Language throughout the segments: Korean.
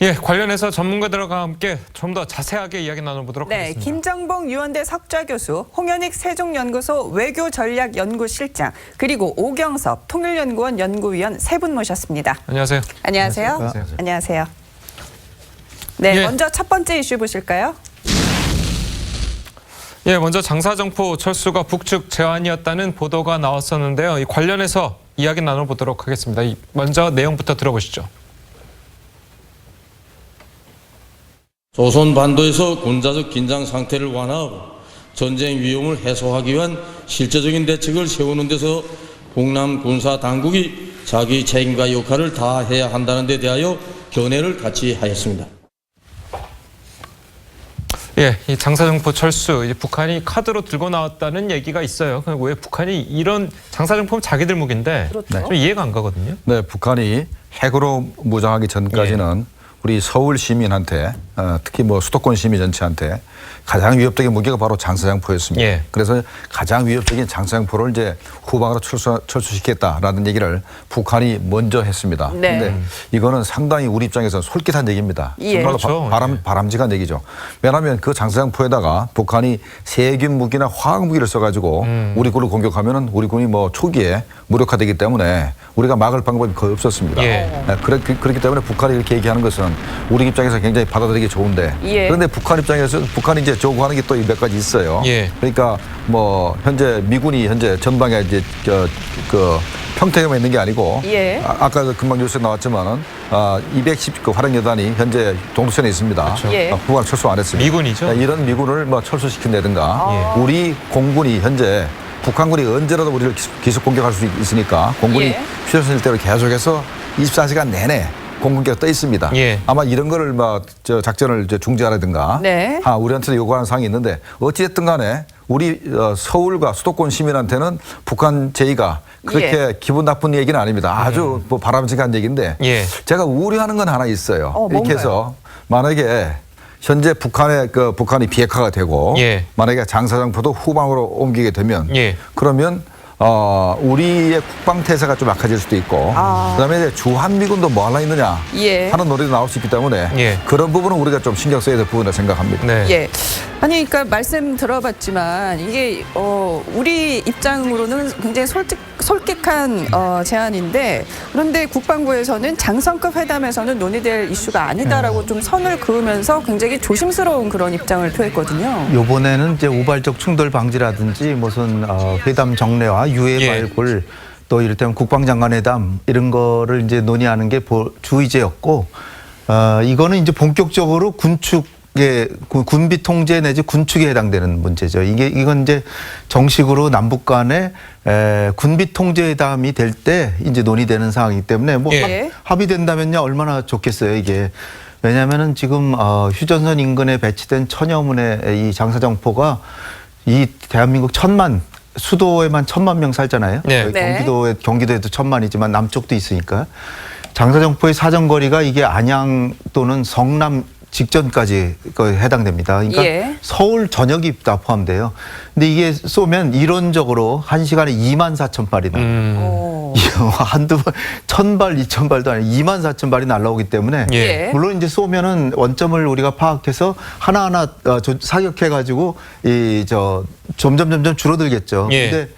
예, 관련해서 전문가들과 함께 좀 더 자세하게 이야기 나눠보도록 하겠습니다. 김정봉 유원대 석좌교수, 홍현익 세종연구소 외교전략연구실장, 그리고 오경섭 통일연구원 연구위원 세 분 모셨습니다. 안녕하세요. 안녕하세요. 안녕하세요. 네, 예. 먼저 첫 번째 이슈 보실까요? 예, 먼저 장사정포 철수가 북측 제안이었다는 보도가 나왔었는데요. 이 관련해서 이야기 나눠보도록 하겠습니다. 먼저 내용부터 들어보시죠. 조선 반도에서 군사적 긴장 상태를 완화하고 전쟁 위험을 해소하기 위한 실제적인 대책을 세우는 데서 북남 군사 당국이 자기 책임과 역할을 다해야 한다는 데 대하여 견해를 같이 하였습니다. 예, 이 장사정포 철수, 이제 북한이 카드로 들고 나왔다는 얘기가 있어요. 왜 북한이 이런 장사정포는 자기들 무기인데 좀 이해가 안 가거든요. 네, 북한이 핵으로 무장하기 전까지는 우리 서울 시민한테 특히 뭐 수도권 시민 전체한테 가장 위협적인 무기가 바로 장사정포였습니다. 예. 그래서 가장 위협적인 장사정포를 이제 후방으로 철수시켰다라는 얘기를 북한이 먼저 했습니다. 네. 근데 이거는 상당히 우리 입장에서 솔깃한 얘기입니다. 예. 정말로 그렇죠. 바람직한 얘기죠. 왜냐하면 그 장사정포에다가 북한이 세균 무기나 화학 무기를 써가지고 우리 군을 공격하면은 우리 군이 뭐 초기에 무력화되기 때문에 우리가 막을 방법이 거의 없었습니다. 예. 그렇기 때문에 북한이 이렇게 얘기하는 것은 우리 입장에서 굉장히 받아들이기 좋은데 예. 그런데 북한 입장에서 북한이 이제 요구하는 게 또 몇 가지 있어요. 예. 그러니까 뭐 현재 미군이 현재 전방에 이제 그 평택에만 있는 게 아니고 예. 아까 금방 뉴스에 나왔지만은 210그 화력 여단이 현재 동두천에 있습니다. 그렇죠. 예. 후방 철수 안 했습니다. 미군이죠? 이런 미군을 뭐 철수시킨다든가 우리 공군이 현재 북한군이 언제라도 우리를 기습 공격할 수 있으니까 공군이 예. 필요했을 때로 계속해서 24시간 내내 공군기가 떠 있습니다. 예. 아마 이런 거를 저 작전을 이제 중지하라든가 네. 우리한테도 요구하는 사항이 있는데 어찌됐든 간에 우리 서울과 수도권 시민한테는 북한 제의가 그렇게 기분 나쁜 얘기는 아닙니다. 아주 뭐 바람직한 얘기인데 예. 제가 우려하는 건 하나 있어요. 이렇게 뭔가요? 해서 만약에 현재 북한이 비핵화가 되고 예. 만약에 장사정포도 후방으로 옮기게 되면 예. 그러면 우리의 국방 태세가 좀 약해질 수도 있고 그다음에 이제 주한미군도 뭐 하려 있느냐 예. 하는 논의도 나올 수 있기 때문에 예. 그런 부분은 우리가 좀 신경 써야 될 부분이라고 생각합니다. 네. 예. 아니, 그러니까 말씀 들어봤지만 이게 우리 입장으로는 굉장히 솔깃한 제안인데 그런데 국방부에서는 장성급 회담에서는 논의될 이슈가 아니다라고 좀 선을 그으면서 굉장히 조심스러운 그런 입장을 표했거든요. 이번에는 이제 우발적 충돌 방지라든지 무슨 회담 정례와 유해 발굴 또 이를테면 국방장관 회담 이런 거를 이제 논의하는 게 주의제였고 이거는 이제 본격적으로 군비 통제 내지 군축에 해당되는 문제죠. 이건 이제 정식으로 남북 간에 군비 통제 회담이 될 때 이제 논의되는 상황이기 때문에 뭐 예. 합의된다면요 얼마나 좋겠어요 이게. 왜냐하면은 지금 휴전선 인근에 배치된 천여 문의 이 장사정포가 이 대한민국 수도에만 1,000만 명 살잖아요. 네. 경기도에도 1,000만이지만 남쪽도 있으니까 장사정포의 사정거리가 이게 안양 또는 성남 직전까지 해당됩니다. 그러니까 예. 서울 전역이 다 포함돼요. 근데 이게 쏘면 이론적으로 1시간에 24,000발이나 한두 번 1,000발, 2,000발도 아니고 24,000발이 날라오기 때문에 예. 물론 이제 쏘면은 원점을 우리가 파악해서 하나하나 사격해가지고 점점 줄어들겠죠. 예. 근데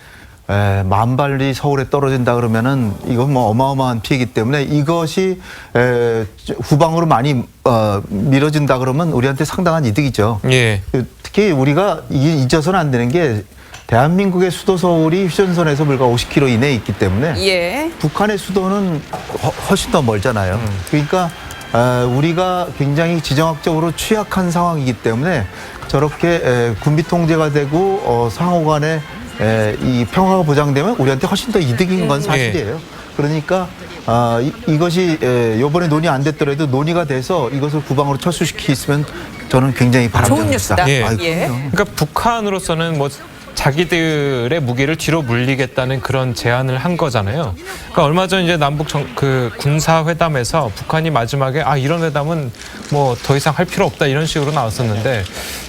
10,000발이 서울에 떨어진다 그러면은 이건 뭐 어마어마한 피해이기 때문에 이것이 후방으로 많이 밀어진다 그러면 우리한테 상당한 이득이죠. 예. 특히 우리가 잊어서는 안 되는 게 대한민국의 수도 서울이 휴전선에서 불과 50km 이내에 있기 때문에 예. 북한의 수도는 훨씬 더 멀잖아요. 그러니까 우리가 굉장히 지정학적으로 취약한 상황이기 때문에 저렇게 군비 통제가 되고 상호 간에 이 평화가 보장되면 우리한테 훨씬 더 이득인 건 사실이에요. 그러니까 이것이 이번에 논의 안 됐더라도 논의가 돼서 이것을 구방으로 철수시키면 저는 굉장히 바람직합니다. 좋은 뉴스다. 예. 아이고, 예. 그러니까 북한으로서는 뭐 자기들의 무기를 뒤로 물리겠다는 그런 제안을 한 거잖아요. 그러니까 얼마 전 이제 남북 그 군사 회담에서 북한이 마지막에 이런 회담은 뭐 더 이상 할 필요 없다 이런 식으로 나왔었는데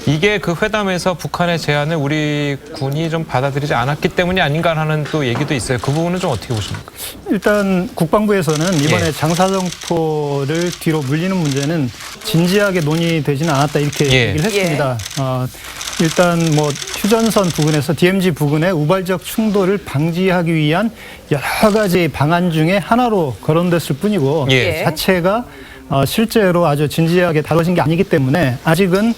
이게 그 회담에서 북한의 제안을 우리 군이 좀 받아들이지 않았기 때문이 아닌가 하는 또 얘기도 있어요. 그 부분은 좀 어떻게 보십니까? 일단 국방부에서는 이번에 예. 장사정포를 뒤로 물리는 문제는 진지하게 논의되지는 않았다 이렇게 예. 얘기를 했습니다. 일단 뭐 휴전선 부근에서 DMZ 부근의 우발적 충돌을 방지하기 위한 여러 가지 방안 중에 하나로 거론됐을 뿐이고 예. 자체가 실제로 아주 진지하게 다뤄진 게 아니기 때문에 아직은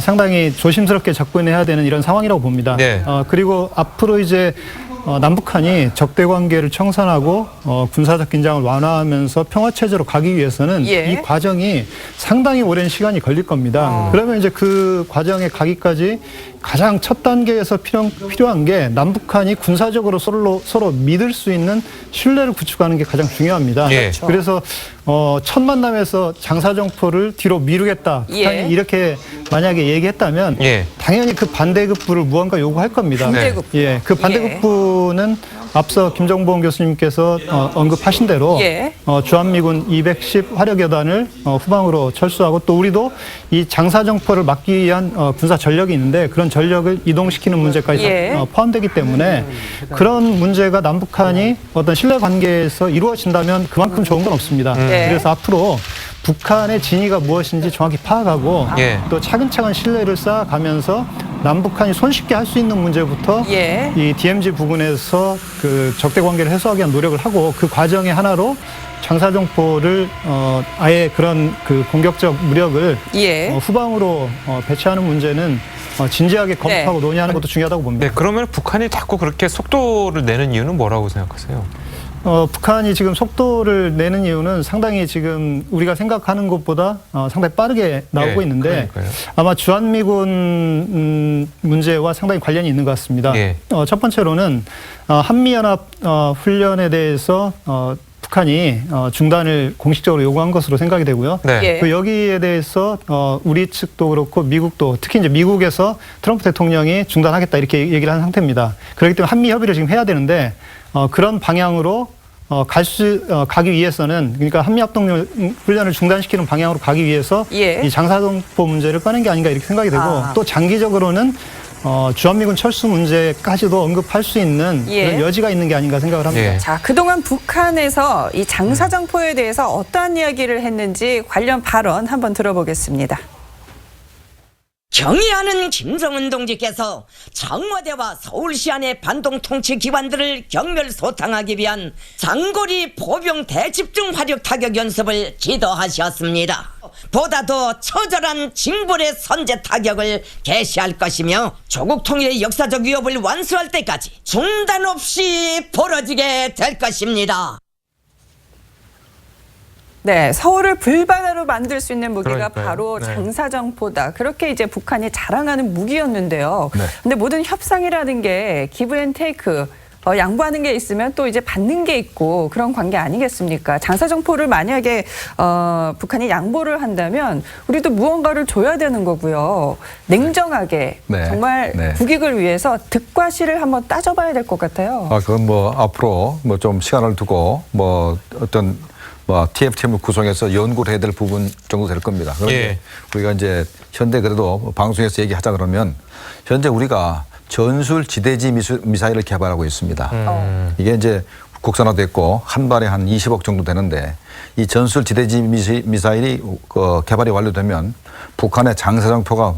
상당히 조심스럽게 접근해야 되는 이런 상황이라고 봅니다. 네. 그리고 앞으로 이제 남북한이 적대 관계를 청산하고 군사적 긴장을 완화하면서 평화 체제로 가기 위해서는 예. 이 과정이 상당히 오랜 시간이 걸릴 겁니다. 그러면 이제 그 과정에 가기까지 가장 첫 단계에서 필요한 게 남북한이 군사적으로 서로 믿을 수 있는 신뢰를 구축하는 게 가장 중요합니다. 예. 그래서 첫 만남에서 장사정포를 뒤로 미루겠다. 북한이 예. 이렇게 만약에 얘기했다면 예. 당연히 그 반대급부를 무언가 요구할 겁니다. 반대급부. 예, 그 반대급부는 앞서 김정보원 교수님께서 언급하신 대로 예. 주한미군 210 화력여단을 후방으로 철수하고 또 우리도 이 장사정포를 막기 위한 군사 전력이 있는데 그런 전력을 이동시키는 문제까지 예. 포함되기 때문에 그런 문제가 남북한이 어떤 신뢰 관계에서 이루어진다면 그만큼 좋은 건 없습니다. 네. 그래서 앞으로 북한의 진위가 무엇인지 정확히 파악하고 예. 또 차근차근 신뢰를 쌓아가면서 남북한이 손쉽게 할 수 있는 문제부터 예. 이 DMZ 부근에서 그 적대 관계를 해소하기 위한 노력을 하고 그 과정의 하나로 장사정포를 아예 그런 그 공격적 무력을 예. 후방으로 배치하는 문제는 진지하게 검토하고 논의하는 것도 중요하다고 봅니다. 네, 그러면 북한이 자꾸 그렇게 속도를 내는 이유는 뭐라고 생각하세요? 북한이 지금 속도를 내는 이유는 상당히 지금 우리가 생각하는 것보다 상당히 빠르게 나오고 예, 있는데 그러니까요. 아마 주한미군 문제와 상당히 관련이 있는 것 같습니다. 예. 첫 번째로는 한미연합 훈련에 대해서 북한이 중단을 공식적으로 요구한 것으로 생각이 되고요. 네. 예. 그 여기에 대해서 우리 측도 그렇고 미국도 특히 이제 미국에서 트럼프 대통령이 중단하겠다 이렇게 얘기를 한 상태입니다. 그렇기 때문에 한미 협의를 지금 해야 되는데 그런 방향으로 가기 위해서는 그러니까 한미합동 훈련을 중단시키는 방향으로 가기 위해서 예. 이 장사정포 문제를 꺼낸 게 아닌가 이렇게 생각이 되고 또 장기적으로는 주한미군 철수 문제까지도 언급할 수 있는 예. 그런 여지가 있는 게 아닌가 생각을 합니다. 예. 자, 그동안 북한에서 이 장사정포에 대해서 어떠한 이야기를 했는지 관련 발언 한번 들어보겠습니다. 경의하는 김정은 동지께서 청와대와 서울시 안의 반동 통치 기관들을 경멸 소탕하기 위한 장거리 보병 대집중 화력 타격 연습을 지도하셨습니다. 보다 더 처절한 징벌의 선제 타격을 개시할 것이며 조국 통일의 역사적 위협을 완수할 때까지 중단 없이 벌어지게 될 것입니다. 네, 서울을 불바다로 만들 수 있는 무기가 그러니까요. 바로 네. 장사정포다. 그렇게 이제 북한이 자랑하는 무기였는데요. 네. 근데 모든 협상이라는 게 기브 앤 테이크, 양보하는 게 있으면 또 이제 받는 게 있고 그런 관계 아니겠습니까? 장사정포를 만약에 북한이 양보를 한다면 우리도 무언가를 줘야 되는 거고요. 냉정하게 네. 정말 네. 국익을 위해서 득과 실을 한번 따져봐야 될 것 같아요. 그건 뭐 앞으로 뭐 좀 시간을 두고 뭐 어떤 TF팀을 구성해서 연구를 해야 될 부분 정도 될 겁니다. 그런데 예. 우리가 이제 현대 그래도 방송에서 얘기하자 그러면 현재 우리가 전술 지대지 미사일을 개발하고 있습니다. 이게 이제 국산화됐고 한 발에 한 20억 정도 되는데 이 전술 지대지 미사일이 개발이 완료되면 북한의 장사정포가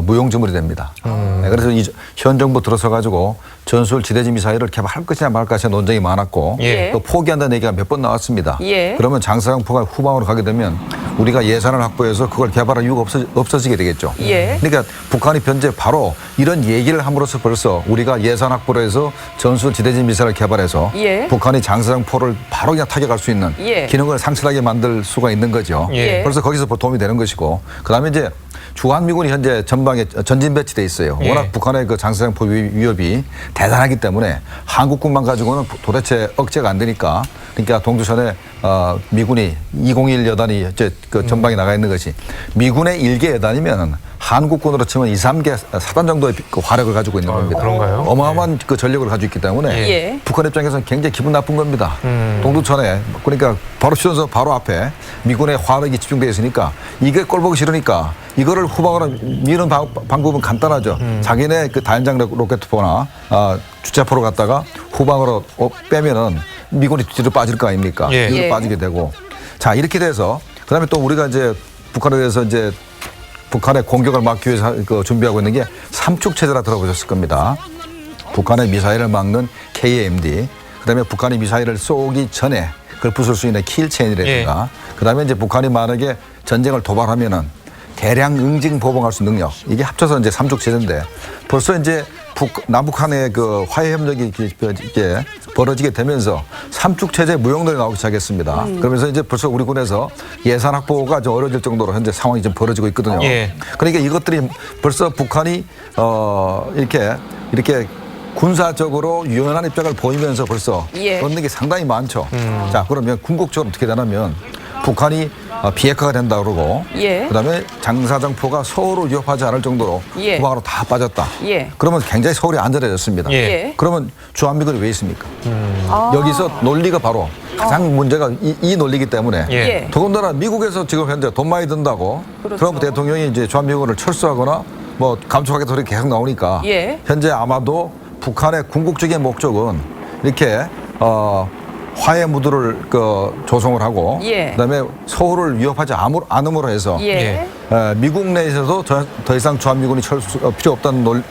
무용지물이 됩니다. 네, 그래서 현 정부 들어서 가지고 전술 지대지 미사일을 개발할 것이냐 말 것이냐 논쟁이 많았고 예. 또 포기한다는 얘기가 몇 번 나왔습니다. 예. 그러면 장사정포가 후방으로 가게 되면 우리가 예산을 확보해서 그걸 개발할 이유가 없어지게 되겠죠. 예. 그러니까 북한이 현재 바로 이런 얘기를 함으로써 벌써 우리가 예산 확보를 해서 전술 지대지 미사일을 개발해서 예. 북한이 장사정포를 바로 그냥 타격할 수 있는 예. 기능을 상실하게 만들 수가 있는 거죠. 예. 그래서 거기서 도움이 되는 것이고 그다음에 이제 주한미군이 현재 전방에 전진 배치돼 있어요. 예. 워낙 북한의 그 장사정포 위협이 대단하기 때문에 한국군만 가지고는 도대체 억제가 안 되니까 그러니까 동두천에 미군이 201 여단이 이제 그 전방에 나가 있는 것이 미군의 1개 여단이면 한국군으로 치면 2, 3개 사단 정도의 그 화력을 가지고 있는 겁니다. 그런가요? 어마어마한 그 전력을 가지고 있기 때문에 예. 북한 입장에서는 굉장히 기분 나쁜 겁니다. 동두천에 그러니까 바로 시선서 바로 앞에 미군의 화력이 집중되어 있으니까 이게 꼴보기 싫으니까 이거를 후방으로 미는 방법은 간단하죠. 자기네 그 다연장 로켓포나 주체포로 갖다가 후방으로 빼면은 미군이 뒤로 빠질 거 아닙니까? 예. 뒤로 예. 빠지게 되고 자 이렇게 돼서 그다음에 또 우리가 이제 북한에 대해서 이제 북한의 공격을 막기 위해서 준비하고 있는 게 삼축 체제라 들어보셨을 겁니다. 북한의 미사일을 막는 KMD, 그다음에 북한이 미사일을 쏘기 전에 그걸 부술 수 있는 킬체인이라든가, 그다음에 이제 북한이 만약에 전쟁을 도발하면은 대량 응징 보복할 수 있는 능력, 이게 합쳐서 이제 삼축 체제인데 벌써 이제 남북한의 그 화해 협력이 이렇게 벌어지게 되면서 삼축 체제 무용론이 나오기 시작했습니다. 그러면서 이제 벌써 우리 군에서 예산 확보가 좀 어려질 정도로 현재 상황이 좀 벌어지고 있거든요. 예. 그러니까 이것들이 벌써 북한이 이렇게 군사적으로 유연한 입장을 보이면서 벌써 예. 얻는 게 상당히 많죠. 자, 그러면 궁극적으로 어떻게 되냐면 북한이 비핵화가 된다 그러고 예. 그다음에 장사정포가 서울을 위협하지 않을 정도로 예. 후방으로 다 빠졌다. 예. 그러면 굉장히 서울이 안전해졌습니다. 예. 예. 그러면 주한미군이 왜 있습니까? 여기서 논리가 바로 가장 문제가 이 논리이기 때문에 예. 예. 더군다나 미국에서 지금 현재 돈 많이 든다고 그렇죠. 트럼프 대통령이 이제 주한미군을 철수하거나 뭐 감축하겠다 소리 계속 나오니까 예. 현재 아마도 북한의 궁극적인 목적은 이렇게 화해 무드를 조성을 하고 예. 그다음에 서울을 위협하지 않음으로 해서 예. 미국 내에서도 더 이상 주한미군이 필요 없다는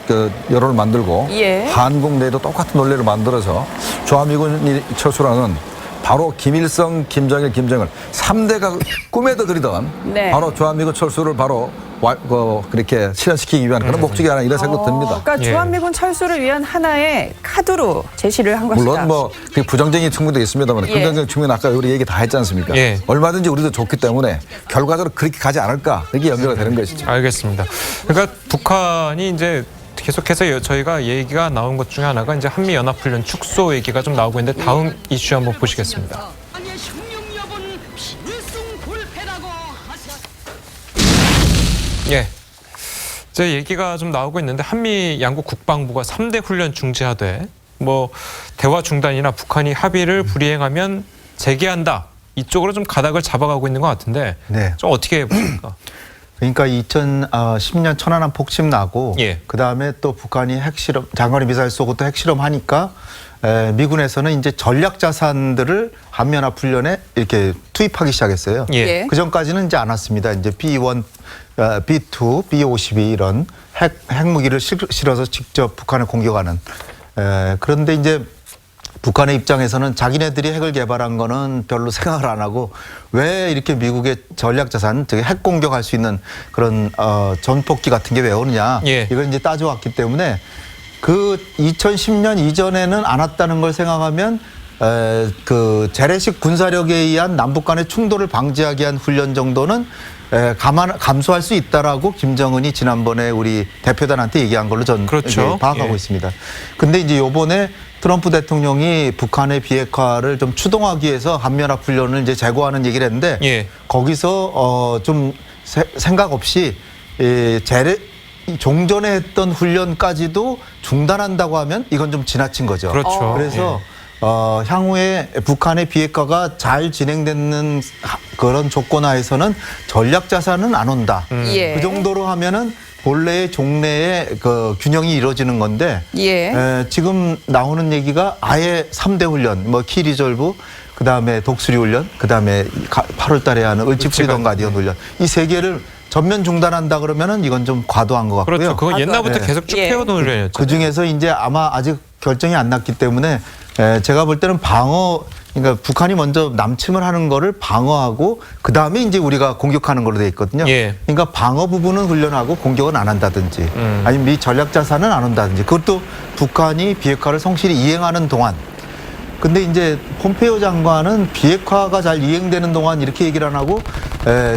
여론을 만들고 예. 한국 내에도 똑같은 논리를 만들어서 주한미군이 철수라는 바로 김일성, 김정일, 김정은 3대가 꿈에도 그리던 네. 바로 주한미군 철수를 바로 그렇게 실현시키기 위한 그런 목적이 아니라 이런 생각 듭니다. 그러니까 예. 주한미군 철수를 위한 하나의 카드로 제시를 한 것이다. 물론 뭐 부정적인 측면도 있습니다만 예. 긍정적인 측면 아까 우리 얘기 다 했지 않습니까? 예. 얼마든지 우리도 좋기 때문에 결과적으로 그렇게 가지 않을까 이게 연결이 되는 것이죠. 알겠습니다. 그러니까 북한이 이제 계속해서 저희가 얘기가 나온 것 중에 하나가 이제 한미연합훈련 축소 얘기가 좀 나오고 있는데 다음 이슈 한번 보시겠습니다. 예. 이제 얘기가 좀 나오고 있는데 한미 양국 국방부가 3대 훈련 중지하되 뭐 대화 중단이나 북한이 합의를 불이행하면 재개한다. 이쪽으로 좀 가닥을 잡아가고 있는 것 같은데 네. 좀 어떻게 보십니까? 그러니까 2010년 천안함 폭침 나고 예. 그다음에 또 북한이 핵실험 장거리 미사일 쏘고 또 핵실험 하니까 미군에서는 이제 전략 자산들을 한미연합 훈련에 이렇게 투입하기 시작했어요. 예. 예. 그 전까지는 이제 안 왔습니다. 이제 B1, B2, B52 이런 핵무기를 실어서 직접 북한을 공격하는. 그런데 이제 북한의 입장에서는 자기네들이 핵을 개발한 거는 별로 생각을 안 하고 왜 이렇게 미국의 전략 자산, 즉 핵 공격할 수 있는 그런 전폭기 같은 게 왜 오느냐. 예. 이걸 이제 따져왔기 때문에 그 2010년 이전에는 안 왔다는 걸 생각하면 그 재래식 군사력에 의한 남북 간의 충돌을 방지하기 위한 훈련 정도는 감수할 수 있다라고 김정은이 지난번에 우리 대표단한테 얘기한 걸로 전 그렇죠. 파악하고 예. 있습니다. 근데 이제 요번에 트럼프 대통령이 북한의 비핵화를 좀 추동하기 위해서 한미연합 훈련을 이제 재고하는 얘기를 했는데 예. 거기서 좀 생각 없이 종전에 했던 훈련까지도 중단한다고 하면 이건 좀 지나친 거죠. 그렇죠. 그래서 향후에 북한의 비핵화가 잘 진행되는 그런 조건하에서는 전략 자산은 안 온다. 예. 그 정도로 하면은 본래의 종래의 그 균형이 이루어지는 건데 예. 지금 나오는 얘기가 아예 3대 훈련, 뭐 키리졸브, 그다음에 독수리 훈련, 그다음에 8월 달에 하는 을지 프리덤 가디언 훈련. 이 세 개를 전면 중단한다 그러면은 이건 좀 과도한 것 같고요. 그렇죠. 그건 옛날부터 네. 계속 쭉 예. 해오던 훈련이었죠. 그 중에서 이제 아마 아직 결정이 안 났기 때문에 제가 볼 때는 그러니까 북한이 먼저 남침을 하는 거를 방어하고 그 다음에 이제 우리가 공격하는 걸로 돼 있거든요. 예. 그러니까 방어 부분은 훈련하고 공격은 안 한다든지 아니면 미 전략 자산은 안 온다든지 그것도 북한이 비핵화를 성실히 이행하는 동안. 근데 이제 폼페이오 장관은 비핵화가 잘 이행되는 동안 이렇게 얘기를 안 하고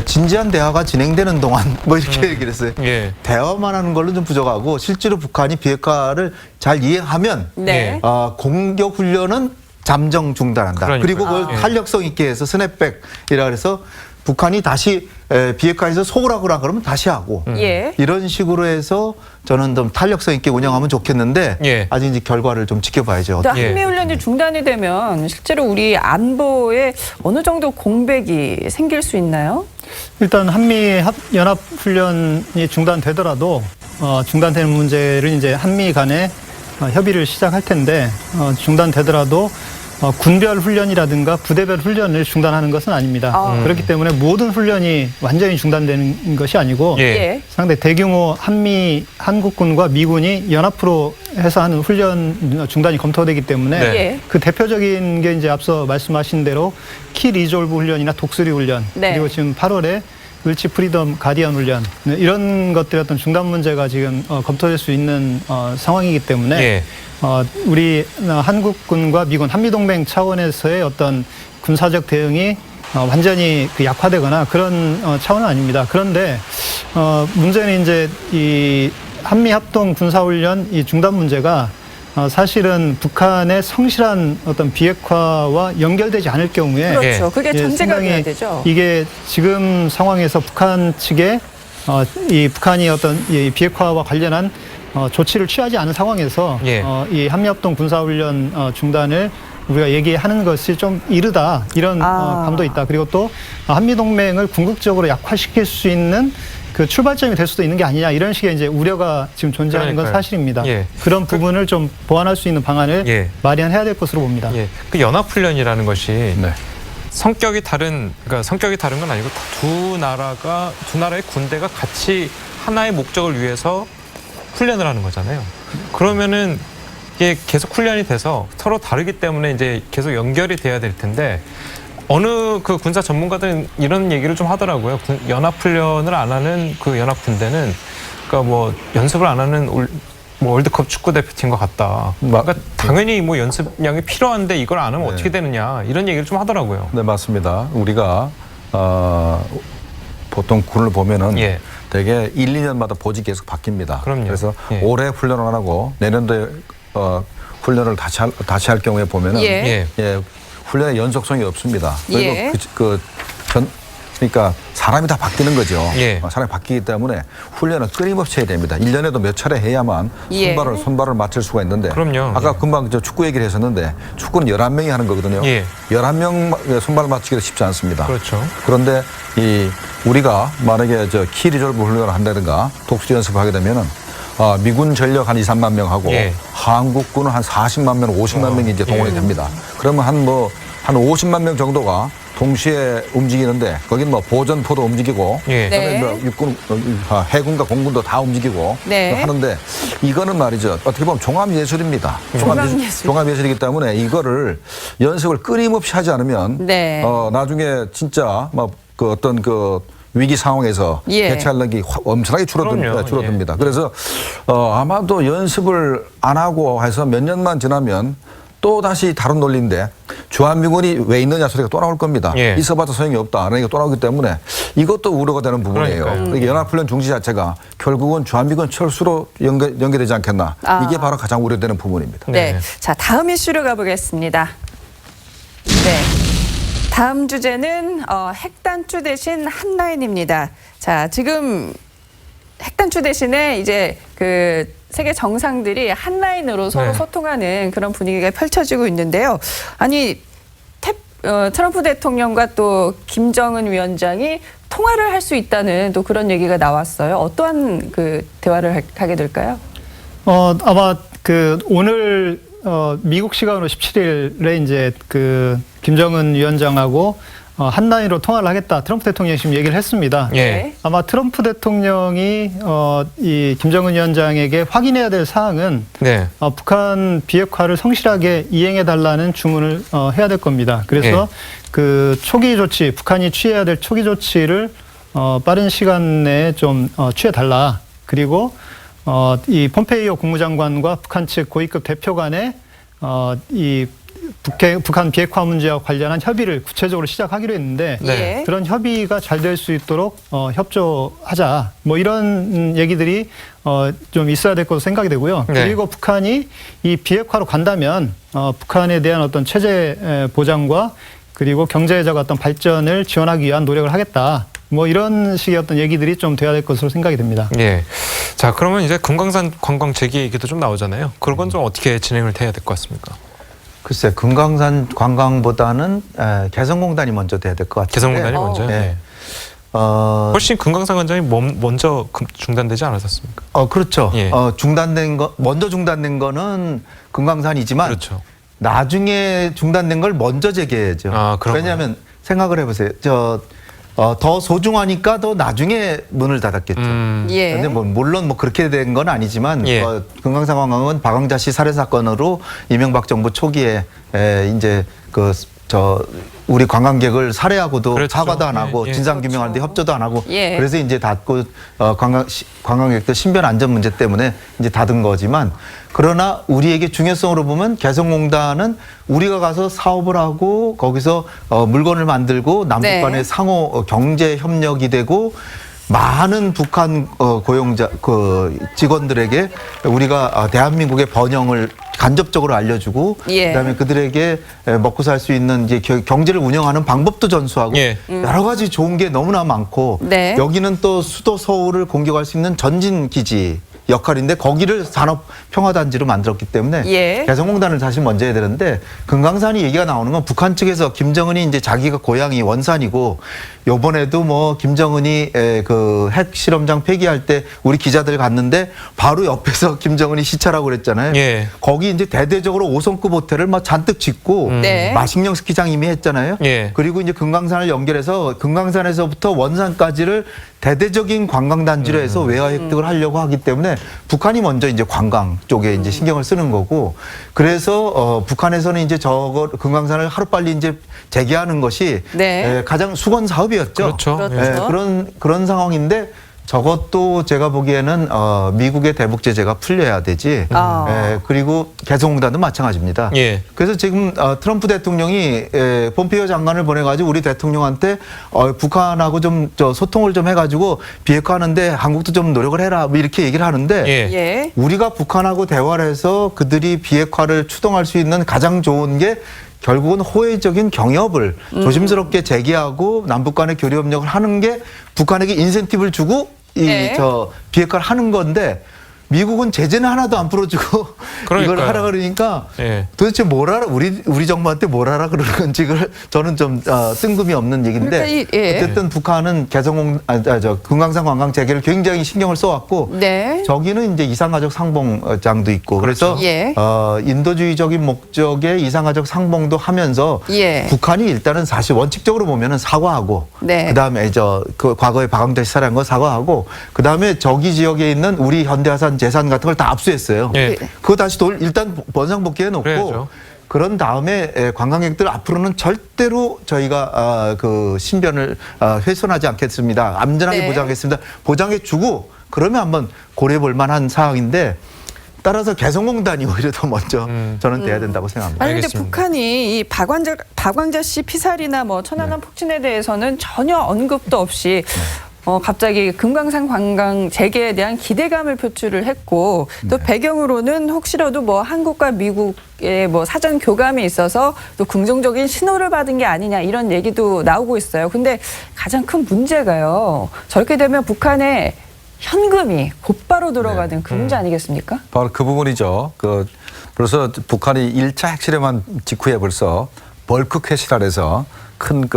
진지한 대화가 진행되는 동안 뭐 이렇게 얘기를 했어요. 예. 대화만 하는 걸로 좀 부족하고 실제로 북한이 비핵화를 잘 이행하면 네. 공격 훈련은 잠정 중단한다. 그러니까요. 그리고 그걸 탄력성 있게 해서 스냅백이라 그래서 북한이 다시 비핵화해서 소홀하거나 그러면 다시 하고 예. 이런 식으로 해서 저는 좀 탄력성 있게 운영하면 좋겠는데 예. 아직 이제 결과를 좀 지켜봐야죠. 또 예. 한미훈련이 중단이 되면 실제로 우리 안보에 어느 정도 공백이 생길 수 있나요? 일단 한미 연합훈련이 중단되더라도 중단되는 문제를 이제 한미 간에 협의를 시작할 텐데 중단되더라도 군별 훈련이라든가 부대별 훈련을 중단하는 것은 아닙니다. 그렇기 때문에 모든 훈련이 완전히 중단되는 것이 아니고 예. 상당히 대규모 한국군과 미군이 연합으로 해서 하는 훈련 중단이 검토되기 때문에 네. 예. 그 대표적인 게 이제 앞서 말씀하신 대로 키 리졸브 훈련이나 독수리 훈련 네. 그리고 지금 8월에 을치 프리덤 가디언 훈련 이런 것들의 어떤 중단 문제가 지금 검토될 수 있는 상황이기 때문에 예. 우리 한국군과 미군 한미동맹 차원에서의 어떤 군사적 대응이 완전히 약화되거나 그런 차원은 아닙니다. 그런데 문제는 이제 이 한미 합동 군사훈련 이 중단 문제가 사실은 북한의 성실한 어떤 비핵화와 연결되지 않을 경우에 그렇죠. 그게 예, 전제가 상당히 돼야 되죠. 이게 지금 상황에서 북한 측에 이 북한이 어떤 이 비핵화와 관련한 조치를 취하지 않은 상황에서 예. 이 한미합동 군사훈련 중단을 우리가 얘기하는 것이 좀 이르다 이런 감도 있다. 그리고 또 한미동맹을 궁극적으로 약화시킬 수 있는 그 출발점이 될 수도 있는 게 아니냐 이런 식의 이제 우려가 지금 존재하는 건 그러니까요. 사실입니다. 예. 그런 부분을 좀 보완할 수 있는 방안을 예. 마련해야 될 것으로 봅니다. 예. 그 연합훈련이라는 것이 네. 성격이 다른 건 아니고 두 나라의 군대가 같이 하나의 목적을 위해서 훈련을 하는 거잖아요. 그러면은 이게 계속 훈련이 돼서 서로 다르기 때문에 이제 계속 연결이 돼야 될 텐데 어느 그 군사 전문가들은 이런 얘기를 좀 하더라고요. 연합훈련을 안 하는 그 연합군대는 그러니까 뭐 연습을 안 하는 뭐 월드컵 축구 대표팀과 같다. 그러니까 당연히 뭐 연습량이 필요한데 이걸 안 하면 네. 어떻게 되느냐 이런 얘기를 좀 하더라고요. 네, 맞습니다. 우리가 보통 군을 보면은 예. 대개 1, 2년마다 보직이 계속 바뀝니다. 그럼요. 그래서 예. 올해 훈련을 안 하고 내년도에 훈련을 다시 할 경우에 보면은 예. 예, 훈련의 연속성이 없습니다. 그리고 예. 그러니까 사람이 다 바뀌는 거죠. 예. 사람이 바뀌기 때문에 훈련은 끊임없이 해야 됩니다. 1년에도 몇 차례 해야만 예. 손발을 맞출 수가 있는데 그럼요. 아까 예. 금방 저 축구 얘기를 했었는데 축구는 11명이 하는 거거든요. 예. 11명 손발을 맞추기도 쉽지 않습니다. 그렇죠. 그런데 우리가 만약에 키 리졸브 훈련을 한다든가 독수리 연습을 하게 되면은 미군 전력 한 2, 3만 명하고 예. 한국군은 한 40만 명, 50만 명이 이제 동원이 됩니다. 그러면 한 50만 명 정도가 동시에 움직이는데 거기는 뭐 보전포도 움직이고 예. 네. 그다음에 뭐 육군, 해군과 공군도 다 움직이고 네. 하는데 이거는 말이죠. 어떻게 보면 종합예술입니다. 종합예술. 종합예술이기 때문에 이거를 연습을 끊임없이 하지 않으면 네. 나중에 진짜 막 그 어떤 그 위기 상황에서 예. 대처할 능력이 엄청나게 그럼요. 줄어듭니다. 그래서 아마도 연습을 안 하고 해서 몇 년만 지나면 또 다시 다른 논리인데 주한미군이 왜 있느냐 소리가 또 나올 겁니다. 예. 있어봐도 소용이 없다. 그러니까 또 나오기 때문에 이것도 우려가 되는 부분이에요. 그러니까요. 그러니까 연합훈련 중지 자체가 결국은 주한미군 철수로 연계되지 않겠나. 이게 바로 가장 우려되는 부분입니다. 네. 네. 자, 다음 이슈로 가보겠습니다. 네. 다음 주제는 핵단추 대신 한라인입니다. 자, 지금 핵단추 대신에 이제 그 세계 정상들이 한라인으로 서로 네. 소통하는 그런 분위기가 펼쳐지고 있는데요. 아니, 트럼프 대통령과 또 김정은 위원장이 통화를 할 수 있다는 또 그런 얘기가 나왔어요. 어떠한 그 대화를 하게 될까요? 아마 오늘 미국 시간으로 17일에 이제 김정은 위원장하고 한라인으로 통화를 하겠다. 트럼프 대통령이 지금 얘기를 했습니다. 예. 아마 트럼프 대통령이 이 김정은 위원장에게 확인해야 될 사항은 네. 북한 비핵화를 성실하게 이행해 달라는 주문을 해야 될 겁니다. 그래서 그 초기 조치, 북한이 취해야 될 초기 조치를 빠른 시간 내에 좀 취해 달라. 그리고 이 폼페이오 국무장관과 북한 측 고위급 대표 간에 이 북한 비핵화 문제와 관련한 협의를 구체적으로 시작하기로 했는데 네. 그런 협의가 잘 될 수 있도록 협조하자. 뭐 이런 얘기들이 좀 있어야 될 것으로 생각이 되고요. 네. 그리고 북한이 이 비핵화로 간다면 북한에 대한 어떤 체제 보장과 그리고 경제적 어떤 발전을 지원하기 위한 노력을 하겠다. 뭐 이런 식의 어떤 얘기들이 좀 돼야 될 것으로 생각이 됩니다. 예. 자, 그러면 이제 금강산 관광 재개 얘기도 좀 나오잖아요. 그런 건 좀 어떻게 진행을 해야 될 것 같습니까? 글쎄 금강산 관광보다는 개성공단이 먼저 돼야 될 것 같아요. 개성공단이 먼저요? 네. 네. 훨씬 금강산 관광이 먼저 중단되지 않았었습니까? 그렇죠. 예. 먼저 중단된 거는 금강산이지만 그렇죠. 나중에 중단된 걸 먼저 재개해야죠. 아, 그런가요? 왜냐하면 생각을 해보세요. 더 소중하니까 더 나중에 문을 닫았겠죠. 예. 근데 물론 그렇게 된 건 아니지만 예. 금강산 관광은 박광자 씨 살해 사건으로 이명박 정부 초기에 이제 우리 관광객을 살해하고도 그렇죠. 사과도 안 하고 예. 진상 규명하는데 협조도 안 하고 예. 그래서 이제 닫고 관광객들 신변 안전 문제 때문에 이제 닫은 거지만 그러나 우리에게 중요성으로 보면 개성공단은 우리가 가서 사업을 하고 거기서 물건을 만들고 남북 네. 간의 상호 경제 협력이 되고 많은 북한 고용자 직원들에게 우리가 대한민국의 번영을 간접적으로 알려주고 예. 그다음에 그들에게 먹고 살 수 있는 이제 경제를 운영하는 방법도 전수하고 예. 여러 가지 좋은 게 너무나 많고 네. 여기는 또 수도 서울을 공격할 수 있는 전진 기지 역할인데 거기를 산업 평화단지로 만들었기 때문에 예. 개성공단을 다시 먼저 해야 되는데 금강산이 얘기가 나오는 건 북한 측에서 김정은이 이제 자기가 고향이 원산이고 요번에도 김정은이 그 핵실험장 폐기할 때 우리 기자들 갔는데 바로 옆에서 김정은이 시찰하고 그랬잖아요. 예. 거기 이제 대대적으로 5성급 호텔을 잔뜩 짓고 네. 마식령 스키장 이미 했잖아요. 예. 그리고 이제 금강산을 연결해서 금강산에서부터 원산까지를 대대적인 관광단지로 해서 외화 획득을 하려고 하기 때문에 북한이 먼저 이제 관광 쪽에 이제 신경을 쓰는 거고 그래서 북한에서는 이제 금강산을 하루빨리 이제 재개하는 것이 네. 가장 수건 사업이었죠. 그렇죠. 그렇죠. 그런 상황인데 저것도 제가 보기에는 미국의 대북 제재가 풀려야 되지. 그리고 개성공단도 마찬가지입니다. 예. 그래서 지금 트럼프 대통령이 폼페이오 장관을 보내가지고 우리 대통령한테 북한하고 좀 소통을 좀 해가지고 비핵화하는데 한국도 좀 노력을 해라 뭐 이렇게 얘기를 하는데 예. 예. 우리가 북한하고 대화를 해서 그들이 비핵화를 추동할 수 있는 가장 좋은 게 결국은 호혜적인 경협을 조심스럽게 재개하고 남북 간의 교류 협력을 하는 게 북한에게 인센티브를 주고 네. 비핵화를 하는 건데 미국은 제재는 하나도 안 풀어주고 그러니까요. 이걸 하라 그러니까 예. 도대체 뭘 하라 우리 정부한테 뭘 하라 그러는 건지 그걸 저는 좀 뜬금이 없는 얘기인데 그러니까 어쨌든 북한은 금강산 관광 재개를 굉장히 신경을 써왔고 네. 저기는 이제 이산가족 상봉장도 있고 그래서 예. 인도주의적인 목적의 이산가족 상봉도 하면서 예. 북한이 일단은 사실 원칙적으로 보면은 사과하고 네. 그다음에 그 과거에 박광자 씨 살해한 거 사과하고 그다음에 저기 지역에 있는 우리 현대화산 재산 같은 걸 다 압수했어요. 예. 그거 다시 일단 번상복귀해 놓고 그래야죠. 그런 다음에 관광객들 앞으로는 절대로 저희가 그 신변을 훼손하지 않겠습니다. 안전하게 네. 보장하겠습니다. 보장해 주고 그러면 한번 고려해 볼 만한 사항인데 따라서 개성공단이 오히려 더 먼저 저는 돼야 된다고 생각합니다. 아니 근데 알겠습니다. 북한이 이 박광자 씨 피살이나 천안함 폭진에 대해서는 전혀 언급도 없이 갑자기 금강산 관광 재개에 대한 기대감을 표출을 했고 또 배경으로는 혹시라도 한국과 미국의 사전 교감이 있어서 또 긍정적인 신호를 받은 게 아니냐 이런 얘기도 나오고 있어요. 근데 가장 큰 문제가요. 저렇게 되면 북한에 현금이 곧바로 들어가는 그 문제 아니겠습니까? 바로 그 부분이죠. 벌써 북한이 1차 핵실험한 직후에 벌써 벌크 캐시라 해서 큰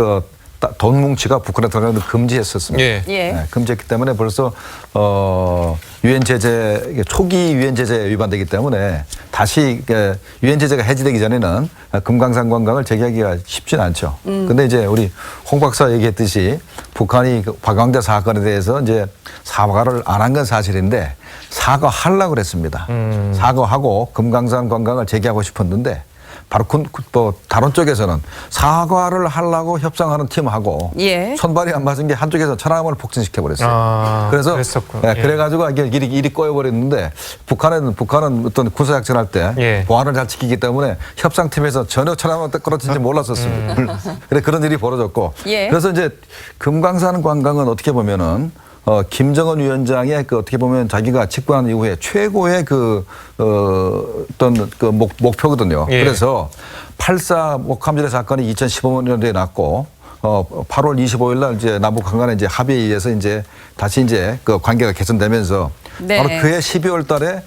돈 뭉치가 북한에 들어가는 걸 금지했었습니다. 예. 예. 네, 금지했기 때문에 벌써 유엔 제재 초기 유엔 제재 위반되기 때문에 다시 유엔 제재가 해지되기 전에는 금강산 관광을 재개하기가 쉽지는 않죠. 근데 이제 우리 홍 박사 얘기했듯이 북한이 박광자 사건에 대해서 이제 사과를 안 한 건 사실인데 사과하려고 그랬습니다. 사과하고 금강산 관광을 재개하고 싶었는데 바로 또 다른 쪽에서는 사과를 하려고 협상하는 팀하고 예. 손발이 안 맞은 게 한쪽에서 천안함을 폭진시켜 버렸어요. 아, 그래서 그랬었구나. 예. 그래가지고 이게 일이 꼬여버렸는데 북한은 어떤 군사작전할 때 예. 보안을 잘 지키기 때문에 협상팀에서 전혀 천안함을 끌어치지 몰랐었습니다. 그래 그런 일이 벌어졌고 예. 그래서 이제 금강산 관광은 어떻게 보면은 김정은 위원장의 어떻게 보면 자기가 집권한 이후에 최고의 어떤 목표거든요. 예. 그래서 8.4 목함지대 사건이 2015년도에 났고 8월 25일 날 이제 남북 간간의 이제 합의에 의해서 이제 다시 이제 그 관계가 개선되면서 네. 바로 그해 12월 달에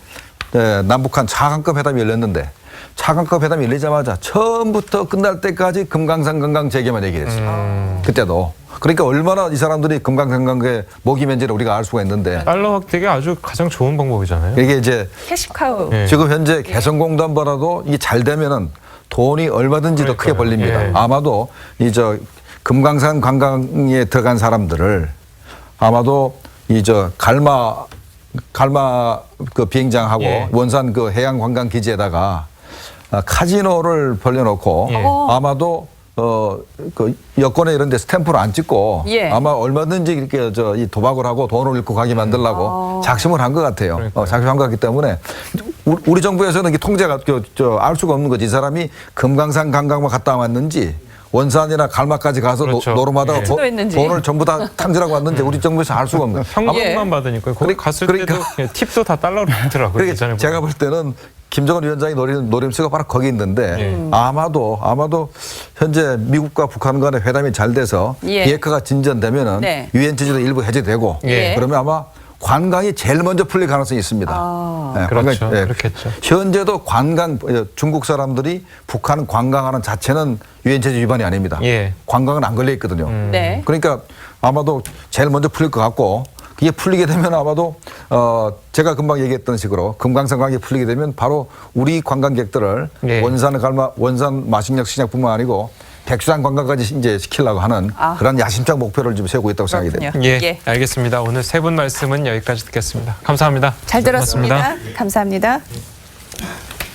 남북한 차관급 회담이 열렸는데 차관급 회담이 열리자마자 처음부터 끝날 때까지 금강산 관광 재개만 얘기했어요. 그때도. 그러니까 얼마나 이 사람들이 금강산 관광에 목이면지를 우리가 알 수가 있는데 달러 확대가 아주 가장 좋은 방법이잖아요. 이게 이제 캐시카우. 예. 지금 현재 개성공단보다도 이게 잘 되면은 돈이 얼마든지 더 크게 그러니까요. 벌립니다. 예. 아마도 금강산 관광에 들어간 사람들을 아마도 갈마 그 비행장하고 예. 원산 그 해양 관광 기지에다가 카지노를 벌려놓고 예. 아마도 그 여권에 이런 데 스탬프를 안 찍고 예. 아마 얼마든지 이렇게 이 도박을 하고 돈을 잃고 가게 만들려고 작심을 한 것 같아요. 작심한 것 같기 때문에 우리 정부에서는 이게 통제가 알 수가 없는 거지. 이 사람이 금강산 관광만 갔다 왔는지 원산이나 갈마까지 가서 그렇죠. 노름하다가 예. 돈을 전부 다 탕진하고 왔는지 우리 정부에서 알 수가 없는 거예요. 현금만 받으니까 거기 갔을 때도 예, 팁도 다 달러로 받더라고요. 그러니까 예전에 제가 볼 때는 김정은 위원장이 노리는 노림수가 바로 거기 있는데 아마도 현재 미국과 북한 간의 회담이 잘 돼서 예. 비핵화가 진전되면은 네. 유엔 체제도 일부 해제되고 예. 그러면 아마 관광이 제일 먼저 풀릴 가능성이 있습니다. 네, 그렇죠. 관광, 그렇겠죠. 현재도 중국 사람들이 북한 관광하는 자체는 유엔 체제 위반이 아닙니다. 예. 관광은 안 걸려 있거든요. 네. 그러니까 아마도 제일 먼저 풀릴 것 같고 그게 풀리게 되면 아마도 제가 금방 얘기했던 식으로 금강산 관광이 풀리게 되면 바로 우리 관광객들을 예. 원산 마식약 시장뿐만 아니고 백두산 관광까지 이제 시키려고 하는 그런 야심찬 목표를 지금 세우고 있다고 생각이 됩니다. 예, 예. 알겠습니다. 오늘 세 분 말씀은 여기까지 듣겠습니다. 감사합니다. 잘 들었습니다. 고맙습니다. 감사합니다.